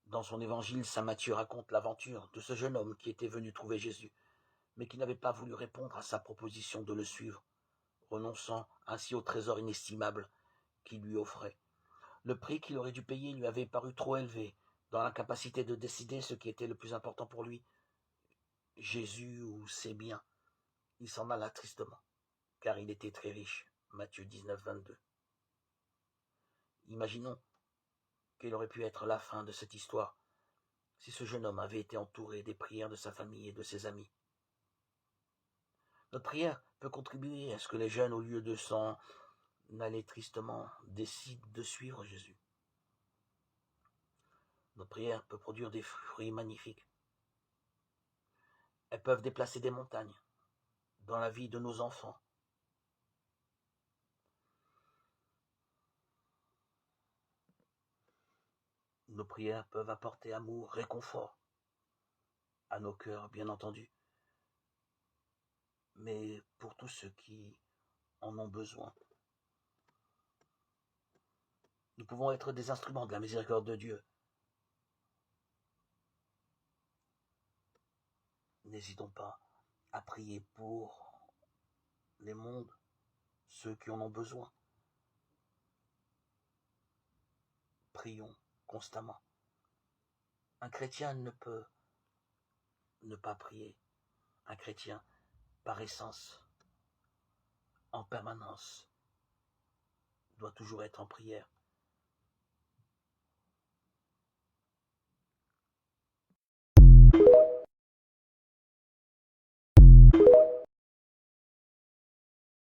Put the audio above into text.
Dans son évangile, saint Matthieu raconte l'aventure de ce jeune homme qui était venu trouver Jésus, mais qui n'avait pas voulu répondre à sa proposition de le suivre, renonçant ainsi au trésor inestimable qu'il lui offrait. Le prix qu'il aurait dû payer lui avait paru trop élevé, dans l'incapacité de décider ce qui était le plus important pour lui, Jésus ou ses biens. Il s'en alla tristement, car il était très riche. Matthieu 19, 22. Imaginons quelle aurait pu être la fin de cette histoire si ce jeune homme avait été entouré des prières de sa famille et de ses amis. Notre prière peut contribuer à ce que les jeunes, au lieu de s'en aller tristement, décident de suivre Jésus. Notre prière peut produire des fruits magnifiques. Elles peuvent déplacer des montagnes dans la vie de nos enfants. Nos prières peuvent apporter amour, réconfort à nos cœurs, bien entendu, mais pour tous ceux qui en ont besoin. Nous pouvons être des instruments de la miséricorde de Dieu. N'hésitons pas à prier pour les mondes, ceux qui en ont besoin. Prions constamment. Un chrétien ne peut ne pas prier. Un chrétien, par essence, en permanence, doit toujours être en prière.